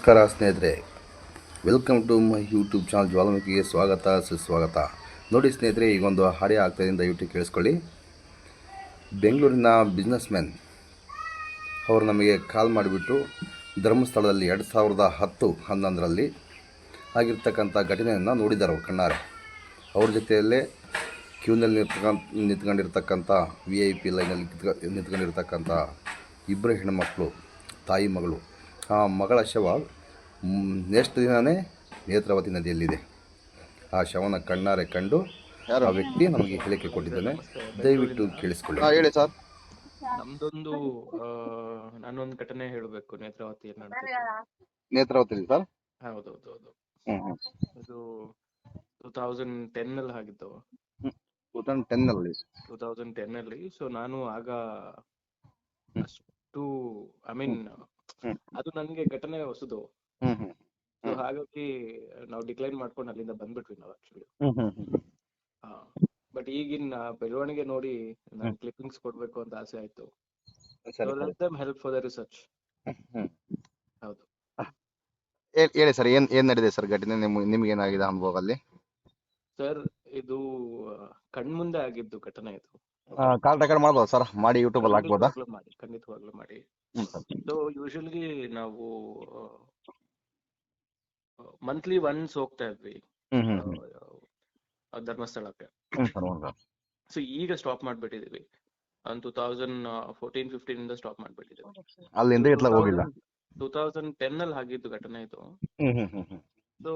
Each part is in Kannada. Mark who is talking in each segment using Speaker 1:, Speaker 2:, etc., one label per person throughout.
Speaker 1: ನಮಸ್ಕಾರ ಸ್ನೇಹಿತರೆ, welcome to my YouTube channel ಜ್ವಾಲಾಮುಖಿಗೆ ಸ್ವಾಗತ ಸುಸ್ವಾಗತ. ನೋಡಿ ಸ್ನೇಹಿತರೆ, ಈಗೊಂದು ಹಾಡಿಯೋ ಆಗ್ತಾಯಿದೆ, ದಯವಿಟ್ಟು ಕೇಳಿಸ್ಕೊಳ್ಳಿ. ಬೆಂಗಳೂರಿನ ಬಿಸ್ನೆಸ್ ಮ್ಯಾನ್ ಅವರು ನಮಗೆ ಕಾಲ್ ಮಾಡಿಬಿಟ್ಟು ಧರ್ಮಸ್ಥಳದಲ್ಲಿ 2010-11ರಲ್ಲಿ ಆಗಿರ್ತಕ್ಕಂಥ ಘಟನೆಯನ್ನು ನೋಡಿದ್ದಾರೆ ಅವರು ಕಣ್ಣಾರೆ. ಅವ್ರ ಜೊತೆಯಲ್ಲೇ ಕ್ಯೂನಲ್ಲಿ ನಿಂತ್ಕೊಂಡಿರ್ತಕ್ಕಂಥ VIP ಲೈನಲ್ಲಿ ನಿಂತ್ಕೊಂಡಿರ್ತಕ್ಕಂಥ ಇಬ್ಬರು ಹೆಣ್ಣುಮಕ್ಕಳು, ತಾಯಿ ಮಗಳು. ಆ ಮಗಳ ಶವ ನೆಕ್ಸ್ಟ್ ದಿನವೇ ನೇತ್ರಾವತಿ ನದಿಯಲ್ಲಿದೆ. ಆ ಶವನ ಕಣ್ಣಾರೆ ಕಂಡು ಆ ವ್ಯಕ್ತಿ ನಮಗೆ ಹೇಳಿಕೆ ಕೊಟ್ಟಿದ್ದಾನೆ. ದಯವಿಟ್ಟು ಕೇಳಿಸ್ಕೊಳ್ಳಿ.
Speaker 2: ಹೇಳಿ ಸರ್.
Speaker 3: ನಮ್ದೊಂದು ನಾನೊಂದು ಘಟನೆ ಹೇಳಬೇಕು. ನೇತ್ರಾವತಿ
Speaker 2: ನೇತ್ರಾವತಿ ಸರ್.
Speaker 3: ಹೌದೌದು. ಇದು 2010 ಅಲ್ಲಿ ಆಗಿದ್ದು. 2010 ಅಲ್ಲಿ. ಸೊ ನಾನು ಆಗ ಅಷ್ಟು ಅದು ನನ್ಗೆ ಘಟನೆ ಹೊಸದು. ಸೊ ಹಾಗಾಗಿ ನಾವು ಡಿಕ್ಲೈನ್ ಮಾಡ್ಕೊಂಡು ಅಲ್ಲಿಂದ ಬಂದ್ಬಿಟ್ವಿ ನಾವು ಆಕ್ಚುಲಿ. ಬಟ್ ಈಗಿನ ಬೆಳವಣಿಗೆ ನೋಡಿ ನಾನು ಕ್ಲಿಪ್ಪಿಂಗ್ಸ್ ಕೊಡ್ಬೇಕು ಅಂತ ಆಸೆ ಆಯ್ತು. Let them help for the research. ಹೌದು.
Speaker 2: ಹೇಳಿ ಸರ್, ಏನ್ ನಡೆದಿದೆ ಸರ್ ಘಟನೆ? ನಿಮ್ಗೆ ಏನಾಗಿದೆ ಅನುಭವ ಅಲ್ಲಿ?
Speaker 3: ಸರ್, ಇದು ಕಣ್ಮುಂದೆ ಆಗಿದ್ದು ಘಟನೆ. ಇದು
Speaker 2: ಕಾಲ್ ರೆಕಾರ್ಡ್ ಮಾಡ್ಬೋದು ಸರ್? ಮಾಡಿ ಯೂಟ್ಯೂಬ್ ಅಲ್ಲಿ ಹಾಕ್ಬೋದಾ?
Speaker 3: ಖಂಡಿತವಾಗ್ಲೂ ಮಾಡಿ. ಸೊ ಯೂಶಲಿ ನಾವು ಮಂತ್ಲಿ ಒನ್ಸ್ ಹೋಗ್ತಾ ಇದ್ವಿ ಧರ್ಮಸ್ಥಳಕ್ಕೆ. ಸೊ ಈಗ ಸ್ಟಾಪ್ ಮಾಡ್ಬಿಟ್ಟಿದೀವಿ. 2014-15 ಇಂದ ಸ್ಟಾಪ್ ಮಾಡ್ಬಿಟ್ಟಿದೀವಿ.
Speaker 2: ಅಲ್ಲಿಂದ ಇತ್ಲಾಗ ಹೋಗಿಲ್ಲ.
Speaker 3: 2010 ಅಲ್ಲಿ ಆಗಿದ್ದು ಘಟನೆ ಇದು. ಸೊ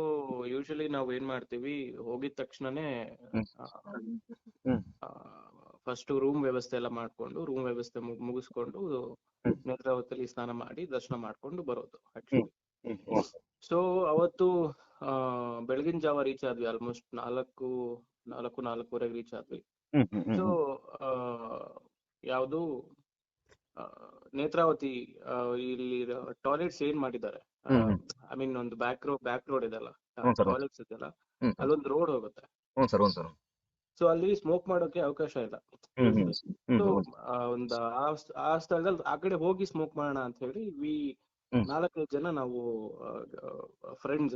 Speaker 3: ಯೂಶಲಿ ನಾವು ಏನ್ ಮಾಡ್ತೀವಿ, ಹೋಗಿದ ತಕ್ಷಣನೇ ಫಸ್ಟ್ ರೂಮ್ ವ್ಯವಸ್ಥೆ ಎಲ್ಲ ಮಾಡ್ಕೊಂಡು, ರೂಮ್ ವ್ಯವಸ್ಥೆ ಮುಗಿಸ್ಕೊಂಡು ನೇತ್ರಾವತಿಯಲ್ಲಿ ಸ್ನಾನ ಮಾಡಿ ದರ್ಶನ ಮಾಡ್ಕೊಂಡು ಬರೋದು ಆಕ್ಚುಲಿ. ಸೊ ಅವತ್ತು ಬೆಳಗಿನ ಜಾವ ರೀಚ್ ಆದ್ವಿ. ಆಲ್ಮೋಸ್ಟ್ 4-4:30 ರೀಚ್ ಆದ್ವಿ. ಸೊ ಯಾವುದು ನೇತ್ರಾವತಿ ಇಲ್ಲಿ ಟಾಯ್ಲೆಟ್ಸ್ ಏನ್ ಮಾಡಿದ್ದಾರೆ, ಒಂದು ಬ್ಯಾಕ್ ರೋಡ್ ಇದೆಲ್ಲ, ಟಾಯ್ಲೆಟ್ಸ್ ಇದೆಲ್ಲ, ಅಲ್ಲೊಂದು ರೋಡ್ ಹೋಗುತ್ತೆ. ಸೊ ಅಲ್ಲಿ ಸ್ಮೋಕ್ ಮಾಡೋಕೆ ಅವಕಾಶ ಇಲ್ಲ. ಸೊ ಒಂದು ಆ ಸ್ಥಳದಲ್ಲಿ ಆ ಕಡೆ ಹೋಗಿ ಸ್ಮೋಕ್ ಮಾಡೋಣ ಅಂತ ಹೇಳಿ 4-5 ಜನ ನಾವು ಫ್ರೆಂಡ್ಸ್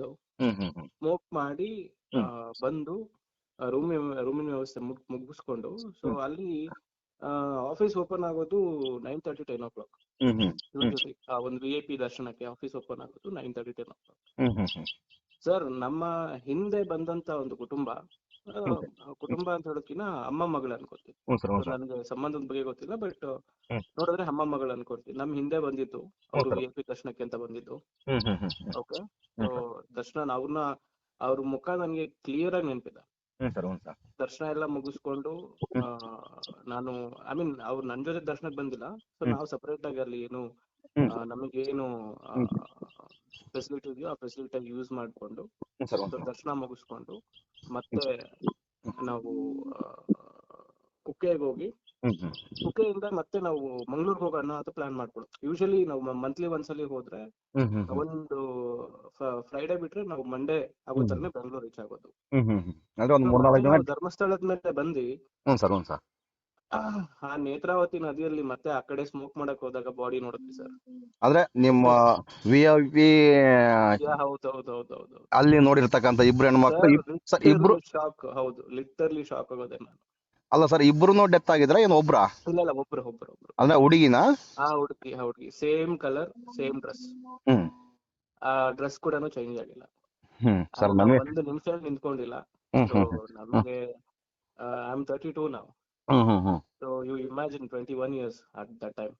Speaker 3: ಸ್ಮೋಕ್ ಮಾಡಿ ಬಂದು ರೂಮಿನ ವ್ಯವಸ್ಥೆ ಮುಗಿಸ್ಕೊಂಡು, ಸೊ ಅಲ್ಲಿ ಆಫೀಸ್ ಓಪನ್ ಆಗೋದು 9:30, 10 o'clock. ಒಂದು VIP ದರ್ಶನಕ್ಕೆ ಆಫೀಸ್ ಓಪನ್ ಆಗೋದು 9:30, 10 o'clock. ಸರ್, ನಮ್ಮ ಹಿಂದೆ ಬಂದಂತ ಒಂದು ಕುಟುಂಬ ಅಂತ ಹೇಳೋಕಿನ ಅಮ್ಮ ಮಗಳು ಅನ್ಕೋತೀನಿ. ನನ್ಗೆ ಸಂಬಂಧದ ಬಗ್ಗೆ ಗೊತ್ತಿಲ್ಲ, ಬಟ್ ನೋಡಿದ್ರೆ ಅಮ್ಮ ಮಗಳು ಅನ್ಕೋತೀನಿ. ನಮ್ ಹಿಂದೆ ಬಂದಿದ್ದು ಅವರು VIP ದರ್ಶನಕ್ಕೆ ಅಂತ ಬಂದಿದ್ದು. ಓಕೆ. ಸೊ ದರ್ಶನ ಅವ್ರ ಮುಖ ನನ್ಗೆ ಕ್ಲಿಯರ್ ಆಗಿ ನೆನಪಿದೆ. ದರ್ಶನ ಎಲ್ಲ ಮುಗಿಸ್ಕೊಂಡು ನಾನು ಅವ್ರು ನನ್ ಜೊತೆ ದರ್ಶನಕ್ಕೆ ಬಂದಿಲ್ಲ. ಸೊ ನಾವು ಸಪರೇಟ್ ಆಗಿ ಅಲ್ಲಿ ಏನು ನಮಗೇನು ಫೆಸಿಲಿಟಿ ಇದೆಯೋ ಆ ಫೆಸಿಲಿಟಿ ಯೂಸ್ ಮಾಡ್ಕೊಂಡು ದರ್ಶನ ಮುಗಿಸ್ಕೊಂಡು ಮತ್ತೆ ನಾವು ಕುಕ್ಕೆಗೆ ಹೋಗಿ, ಕುಕ್ಕೆಯಿಂದ ಮತ್ತೆ ನಾವು ಮಂಗ್ಳೂರ್ಗೆ ಹೋಗೋಣ ಅಂತ ಪ್ಲಾನ್ ಮಾಡ್ಕೊಳ್ಳೋದು. ಯೂಶಲಿ ನಾವು ಮಂತ್ಲಿ ಒಂದ್ಸಲಿ ಹೋದ್ರೆ ಒಂದು ಫ್ರೈಡೆ ಬಿಟ್ರೆ ನಾವು ಮಂಡೇ ಆಗೋ ತರನೇ ಬೆಂಗಳೂರು ರೀಚ್ ಆಗೋದು. ಧರ್ಮಸ್ಥಳದ ಮೇಲೆ ಬಂದು ಆ ನೇತ್ರಾವತಿ ನದಿಯಲ್ಲಿ ಮತ್ತೆ ಆ ಕಡೆ ಸ್ಮೋಕ್ ಮಾಡಕ್ ಹೋದಾಗ ಬಾಡಿ ನೋಡುತ್ತೆ ಸರ್.
Speaker 2: ಅಂದ್ರೆ ನಿಮ್ಮ VIP
Speaker 3: ಹೌದೌದೌದೌದು
Speaker 2: ಅಲ್ಲಿ ನೋಡಿರ್ತಕ್ಕಂಥ ಇಬ್ರು ಹೆಣ್ಮಕ್ಳು ಇಬ್ರು
Speaker 3: ಶಾಕ್. ಹೌದು, ಲಿಟರ್ಲಿ ಶಾಕ್ ಆಗೋದೆ ನಾನು.
Speaker 2: ಅಲ್ಲ ಸರ್, ಇಬ್ರು ಡೆತ್ ಆಗಿದ್ರ ಏನು ಒಬ್ರ?
Speaker 3: ಇಲ್ಲ, ಒಬ್ರು.
Speaker 2: ಅಂದ್ರೆ ಹುಡುಗಿನ?
Speaker 3: ಹುಡುಗಿ ಸೇಮ್ ಕಲರ್, ಸೇಮ್ ಡ್ರೆಸ್. ಆ ಡ್ರೆಸ್ ಕೂಡ ಚೇಂಜ್ ಆಗಿಲ್ಲ. ಒಂದು ನಿಮಿಷ ನಿಂತ್ಕೊಂಡಿಲ್ಲ. ನಮ್ಗೆ I am 32 now. So you imagine 21 years at that time.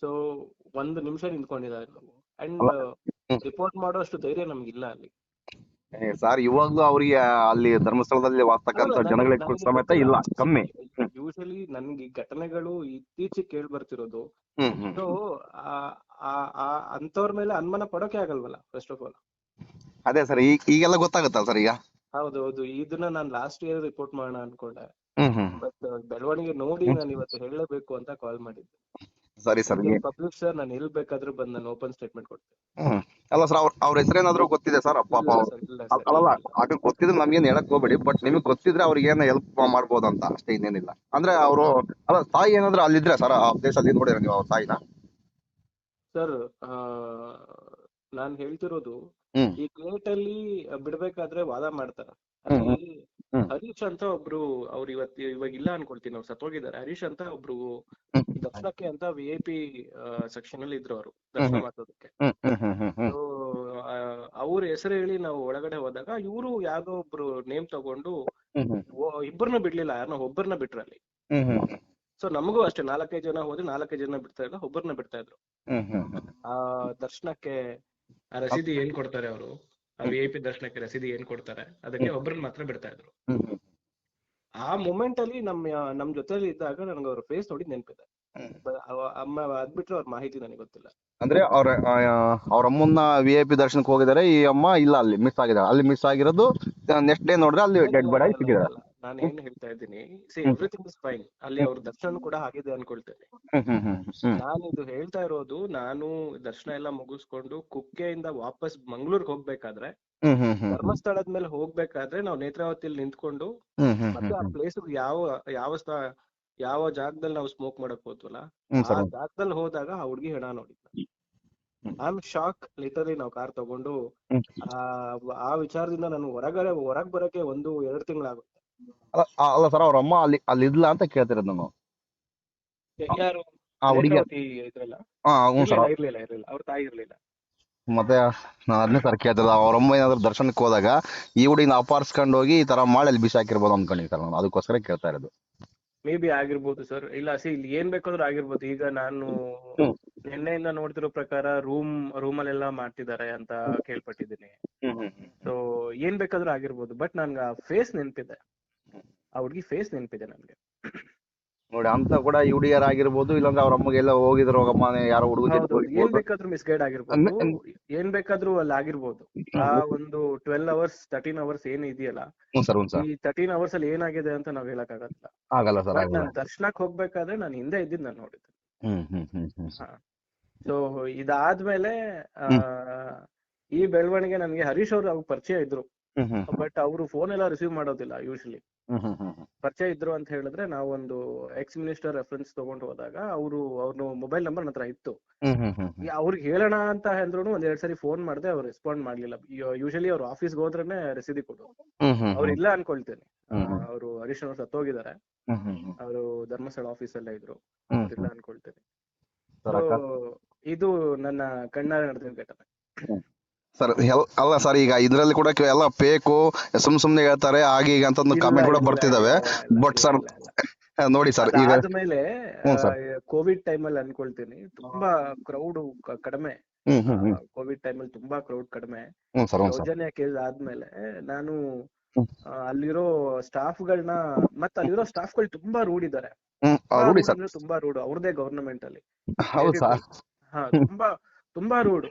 Speaker 3: So ಒಂದು ನಿಮಿಷ ನಿಂತ್ಕೊಂಡಿದ್ದಾರೆ ನಾವು. ಅಂಡ್ ರಿಪೋರ್ಟ್ ಮಾಡೋ ಅಷ್ಟು ಧೈರ್ಯ ನಮ್ಗಿಲ್ಲ ಅಲ್ಲಿ.
Speaker 2: ಸರ್, ಇವಾಗ್ಲೂ ಅವ್ರಿಗೆ ಅಲ್ಲಿ ಧರ್ಮಸ್ಥಳದಲ್ಲಿ ವಾಸ್ತಕ್ಕಂಥ ಜನಗಳಿಗೆ ಸಮೇತ ಇಲ್ಲ, ಕಮ್ಮಿ.
Speaker 3: ಯೂಶಲಿ ನನ್ಗೆ ಘಟನೆಗಳು ಇತ್ತೀಚೆಗೆ ಕೇಳಿ ಬರ್ತಿರೋದು. ಸೊ ಅಂತವ್ರ ಮೇಲೆ ಅನುಮಾನ ಪಡೋಕೆ ಆಗಲ್ವಲ್ಲ, ಫಸ್ಟ್ ಆಫ್ ಆಲ್.
Speaker 2: ಅದೇ ಸರ್, ಈಗೆಲ್ಲ ಗೊತ್ತಾಗುತ್ತಲ್ಲ ಸರ್ ಈಗ.
Speaker 3: ಹೌದೌದು. ಇದನ್ನ ನಾನು ಲಾಸ್ಟ್ ಇಯರ್ ರಿಪೋರ್ಟ್ ಮಾಡೋಣ ಅನ್ಕೊಂಡೆ, ಬಟ್ ಬೆಳವಣಿಗೆ ನೋಡಿ ನಾನು ಇವತ್ತು ಹೇಳಬೇಕು ಅಂತ ಕಾಲ್ ಮಾಡಿದ್ದೆ.
Speaker 2: ಸರಿ ಸರ್.
Speaker 3: ಪಬ್ಲಿಕ್ ಸರ್, ನಾನು ಎಲ್ಲಿ ಬೇಕಾದ್ರೂ ಬಂದು ನಾನು ಓಪನ್ ಸ್ಟೇಟ್ಮೆಂಟ್ ಕೊಡ್ತೇನೆ.
Speaker 2: ಅಲ್ಲ ಸರ್, ಅವ್ರ ಹೆಸರೇನಾದ್ರೂ ಗೊತ್ತಿದೆ ಸರ್? ಪಾಪ ಅಲ್ಲ, ಆಗ ಗೊತ್ತಿದ್ರೆ ನಮ್ಗೇನ್ ಹೇಳಕ್ ಹೋಗ್ಬೇಡಿ, ಬಟ್ ನಿಮಗ್ ಗೊತ್ತಿದ್ರೆ ಅವ್ರಿಗೆ ಏನ್ ಹೆಲ್ಪ್ ಮಾಡ್ಬೋದಂತ ಅಷ್ಟೇ, ಇನ್ನೇನಿಲ್ಲ. ಅಂದ್ರೆ ಅವರು ಅಲ್ಲ, ತಾಯಿ ಏನಾದ್ರು ಅಲ್ಲಿದ್ರೆ ಸರ್ ಆ ಪ್ಲೇಸ್ ಅಲ್ಲಿ ನೋಡಿರ ನೀವು ಅವ್ರ ತಾಯಿನ?
Speaker 3: ಸರ್ ನಾನ್ ಹೇಳ್ತಿರೋದು,
Speaker 2: ಹ್ಮ್
Speaker 3: ಈ ಕೋರ್ಟ್ ಅಲ್ಲಿ ಬಿಡ್ಬೇಕಾದ್ರೆ ವಾದ ಮಾಡ್ತಾರೆ.
Speaker 2: ಹ್ಮ್
Speaker 3: ಅಲ್ಲಿ
Speaker 2: ಹ್ಮ್
Speaker 3: ಹರೀಶ್ ಅಂತ ಒಬ್ರು, ಅವ್ರು ಇವಾಗ ಇಲ್ಲ ಅನ್ಕೊಳ್ತೀನಿ, ಅವ್ರು ಸತ್ತೋಗಿದ್ದಾರೆ. ಹರೀಶ್ ಅಂತ ಒಬ್ರು
Speaker 2: ಹ್ಮ್
Speaker 3: ದರ್ಶನಕ್ಕೆ ಅಂತ VIP ಸೆಕ್ಷನ್ ಅಲ್ಲಿ ಇದ್ರು ಅವರು,
Speaker 2: ಹ್ಮ್
Speaker 3: ದರ್ಶನ
Speaker 2: ಹ್ಮ್
Speaker 3: ಮಾಡ್ಸೋದಕ್ಕೆ.
Speaker 2: ಹ್ಮ್ ಹ್ಮ್ ಹ್ಮ್ ಹ್ಮ್ ಹ್ಮ್
Speaker 3: ಸೊ ಅವ್ರ ಹೆಸರು ಹೇಳಿ ನಾವು ಒಳಗಡೆ ಹೋದಾಗ ಇವರು ಯಾವ್ದೋ ಒಬ್ರು ನೇಮ್ ತಗೊಂಡು
Speaker 2: ಹ್ಮ್
Speaker 3: ಇಬ್ಬರನ್ನ ಬಿಡ್ಲಿಲ್ಲ, ಯಾರನ್ನ ಒಬ್ಬರನ್ನ ಬಿಟ್ರಲ್ಲಿ.
Speaker 2: ಹ್ಮ್ ಹ್ಮ್
Speaker 3: ಸೊ ನಮಗೂ ಅಷ್ಟೇ 4-5 ಜನ ಹೋದ್ರೆ 4-5 ಜನ ಬಿಡ್ತಾ ಇಲ್ಲ, ಒಬ್ಬರನ್ನ ಬಿಡ್ತಾ ಇದ್ರು.
Speaker 2: ಹ್ಮ್ ಹ್ಮ್ ಹ್ಮ್
Speaker 3: ಆ ದರ್ಶನಕ್ಕೆ ಆ ರಸೀದಿ ಏನ್ ಕೊಡ್ತಾರೆ ಅವರು, ಆ VIP ದರ್ಶನಕ್ಕೆ ರಸೀದಿ ಏನ್ ಕೊಡ್ತಾರೆ, ಅದಕ್ಕೆ ಒಬ್ಬರನ್ನ ಮಾತ್ರ ಬಿಡ್ತಾ ಇದ್ರು.
Speaker 2: ಹ್ಮ್ ಹ್ಮ್
Speaker 3: ಆ ಮೂಮೆಂಟ್ ಅಲ್ಲಿ ನಮ್ ಜೊತೆಲಿ ಇದ್ದಾಗ ನನಗೆ ಅವ್ರ ಫೇಸ್ ನೋಡಿ ನೆನಪಿದೆ. ಅಮ್ಮ ಅದ್ಬಿಟ್ರೆ ಅವ್ರ ಮಾಹಿತಿ ನನಗೆ ಗೊತ್ತಿಲ್ಲ.
Speaker 2: ಅಂದ್ರೆ ಅವ್ರ ಅಮ್ಮನ್ನ VIP ದರ್ಶನಕ್ಕೆ ಹೋಗಿದ್ದಾರೆ, ಈ ಅಮ್ಮ ಇಲ್ಲ, ಅಲ್ಲಿ ಮಿಸ್ ಆಗಿದ್ದಾರೆ. ಅಲ್ಲಿ ಮಿಸ್ ಆಗಿರೋದು ನೆಕ್ಸ್ಟ್ ಡೇ ನೋಡಿದ್ರೆ ಅಲ್ಲಿ ಡೆಡ್ ಬಾಡಿ ಆಗಿ ಸಿಕ್ಕಿದ್ದಾರೆ.
Speaker 3: ನಾನು ಏನ್ ಹೇಳ್ತಾ ಇದ್ದೀನಿ, ಎವ್ರಿಥಿಂಗ್ ಇಸ್ ಫೈನ್. ಅಲ್ಲಿ ಅವ್ರ ದರ್ಶನ ಕೂಡ ಆಗಿದೆ ಅನ್ಕೊಳ್ತೇನೆ. ನಾನು ಇದು ಹೇಳ್ತಾ ಇರೋದು, ನಾನು ದರ್ಶನ ಎಲ್ಲ ಮುಗಿಸ್ಕೊಂಡು ಕುಕ್ಕೆಯಿಂದ ವಾಪಸ್ ಮಂಗ್ಳೂರ್ಗೆ ಹೋಗ್ಬೇಕಾದ್ರೆ, ಧರ್ಮಸ್ಥಳದ ಮೇಲೆ ಹೋಗ್ಬೇಕಾದ್ರೆ ನಾವು ನೇತ್ರಾವತಿಯಲ್ಲಿ ನಿಂತ್ಕೊಂಡು ಮತ್ತೆ ಆ ಪ್ಲೇಸ್ ಯಾವ ಜಾಗದಲ್ಲಿ ನಾವು ಸ್ಮೋಕ್ ಮಾಡಕ್ ಹೋದ್ವಲ್ಲ, ಆ ಜಾಗದಲ್ಲಿ ಹೋದಾಗ ಆ ಹುಡ್ಗಿ ಹೆಣ ನೋಡಿದ್ದ. I am shock. ಲಿಟರಲಿ ನಾವು ಕಾರ್ ತಗೊಂಡು ಆ ವಿಚಾರದಿಂದ ನಾನು ಹೊರಗ್ ಬರಕ್ಕೆ 1-2 ತಿಂಗಳಾಗುತ್ತೆ.
Speaker 2: ಅಲ್ಲ ಸರ್, ಅವ್ರ ಅಮ್ಮ ಅಲ್ಲಿ ಇದ್ಲ ಅಂತ ಕೇಳ್ತಿರೋದು ನಾನು.
Speaker 3: ಯಾರು
Speaker 2: ಆ ಹುಡುಗಿ
Speaker 3: ಇದ್ರಲ್ಲ? ಇರ್ಲಿಲ್ಲ, ಅವ್ರ ತಾಯಿ ಇರ್ಲಿಲ್ಲ.
Speaker 2: ಮತ್ತೆ ನಾನು ಅದನ್ನೇ ಸರ್ ಕೇಳ್ತಿರೋದು, ಅವ್ರ ಅಮ್ಮ ಏನಾದ್ರು ದರ್ಶನಕ್ಕೆ ಹೋದಾಗ ಈ ಹುಡುಗಿನ ಅಪಾರ್ಸ್ಕೊಂಡು ಹೋಗಿ ಈ ತರ ಮಾಡಿ ಅಲ್ಲಿ ಬಿಸಿ ಹಾಕಿರ್ಬೋದು ಅನ್ಕೊಂಡಿನಿ ಸರ್ ನಾನು, ಅದಕ್ಕೋಸ್ಕರ ಕೇಳ್ತಾ ಇರೋದು.
Speaker 3: ಮೇ ಬಿ ಆಗಿರ್ಬೋದು ಸರ್. ಇಲ್ಲ ಇಲ್ಲಿ ಏನ್ ಬೇಕಾದ್ರೂ ಆಗಿರ್ಬೋದು. ಈಗ ನಾನು ನಿನ್ನೆಯಿಂದ ನೋಡ್ತಿರೋ ಪ್ರಕಾರ ರೂಮಲ್ಲೆಲ್ಲ ಮಾಡ್ತಿದ್ದಾರೆ ಅಂತ ಕೇಳ್ಪಟ್ಟಿದ್ದೀನಿ. ಸೊ ಏನ್ ಬೇಕಾದ್ರೂ ಆಗಿರ್ಬೋದು. ಬಟ್ ನನ್ಗೆ ಆ ಫೇಸ್ ನೆನಪಿದೆ, ಆ ಹುಡ್ಗಿ ಫೇಸ್ ನೆನಪಿದೆ ನನ್ಗೆ.
Speaker 2: ನೋಡಿ, ಅಂತ ಕೂಡ ಈ ಹುಡುಗಿಯರ್ ಆಗಿರ್ಬೋದು, ಇಲ್ಲಾಂದ್ರೆ ಅವ್ರ ಅಮ್ಮಗೆ ಎಲ್ಲ ಹೋಗಿದ್ರು, ಹೋಗಮ್ಮ ಯಾರೋ ಹುಡುಗ
Speaker 3: ಏನ್ ಬೇಕಾದ್ರೂ ಮಿಸ್ಗೈಡ್ ಆಗಿರ್ಬೋದು, ಏನ್ ಬೇಕಾದ್ರೂ ಅಲ್ಲಿ ಆಗಿರ್ಬೋದು. ಆ ಒಂದು 12 hours 13 hours ಏನ್ ಇದೆಯಲ್ಲ, ಈ 13 hours ಅಲ್ಲಿ ಏನಾಗಿದೆ ಅಂತ ನಾವ್ ಹೇಳಕ್ ಆಗಲ್ಲ ಸರ್. ನಾನು ದರ್ಶನಕ್ ಹೋಗ್ಬೇಕಾದ್ರೆ ನಾನು ಹಿಂದೆ ಇದ್ದಿದ್ ನಾನು ನೋಡಿದ್ದೆ. ಸೊ ಇದಾದ್ಮೇಲೆ ಈ ಬೆಳವಣಿಗೆ ನನ್ಗೆ ಹರೀಶ್ ಅವ್ರು ಅವಾಗ ಪರಿಚಯ ಇದ್ರು. ಬಟ್ ಅವರು ಫೋನ್ ಎಲ್ಲ ರಿಸೀವ್ ಮಾಡೋದಿಲ್ಲ ಯೂಶಲಿ. ಪರಿಚಯ ಇದ್ರು ಅಂತ ಹೇಳಿದ್ರೆ, ನಾವೊಂದು ಎಕ್ಸ್ ಮಿನಿಸ್ಟರ್ ರೆಫರೆನ್ಸ್ ತಗೊಂಡು ಹೋದಾಗ ಅವ್ರ ಮೊಬೈಲ್ ನಂಬರ್ ನನ್ನ ಹತ್ರ ಇತ್ತು. ಅವ್ರಿಗೆ ಹೇಳೋಣ ಅಂತ ಅಂದ್ರೂ 1-2 ಸರಿ ಫೋನ್ ಮಾಡಿದೆ, ಅವ್ರು ರೆಸ್ಪಾಂಡ್ ಮಾಡ್ಲಿಲ್ಲ. ಯೂಶಲಿ ಅವ್ರ ಆಫೀಸ್ಗೆ ಹೋದ್ರೇನೆ ರಸೀದಿ ಕೊಡೋರು. ಅವ್ರು ಇಲ್ಲ ಅನ್ಕೊಳ್ತೇನೆ. ಅವರು ಹರೀಶ್ ಅವ್ರು ಸತ್ತೋಗಿದ್ದಾರೆ. ಅವರು ಧರ್ಮಸ್ಥಳ ಆಫೀಸ್ ಅಲ್ಲೇ ಇದ್ರು, ಇಲ್ಲ ಅನ್ಕೊಳ್ತೇನೆ. ಇದು ನನ್ನ ಕಣ್ಣಾರೆ ನಡೆದ ಘಟನೆ
Speaker 2: ಸರ್. ಅಲ್ಲ ಸರ್, ಈಗ ಇದ್ರಲ್ಲಿ ಕೂಡ ಎಲ್ಲ ಫೇಕು, ಸುಮ್ನೆ ಹೇಳ್ತಾರೆ ಹಾಗೆ ಈಗ ಅಂತ ಕಾಮೆಂಟ್ ಕೂಡ ಬರ್ತಿದಾವೆ. ಬಟ್ ಸರ್ ನೋಡಿ ಸರ್, ಈಗ
Speaker 3: ಆದ್ಮೇಲೆ ಕೋವಿಡ್ ಟೈಮಲ್ಲಿ ಅನ್ಕೊಳ್ತೀನಿ, ತುಂಬಾ ಕ್ರೌಡ್ ಕಡಿಮೆ. ಕೋವಿಡ್ ಟೈಮಲ್ಲಿ ತುಂಬಾ ಕ್ರೌಡ್ ಕಡಿಮೆ. ಸೌಜನ್ಯ ಕೇಸ್ ಆದ್ಮೇಲೆ ನಾನು ಅಲ್ಲಿರೋ ಸ್ಟಾಫ್ಗಳನ್ನ, ಮತ್ತೆ ಅಲ್ಲಿರೋ ಸ್ಟಾಫ್ಗಳು ತುಂಬಾ ರೂಢ್ ಇದಾರೆ. ತುಂಬಾ ರೂಢ್. ಅವ್ರದೇ ಗವರ್ನಮೆಂಟ್ ಅಲ್ಲಿ ತುಂಬಾ ರೂಢ್.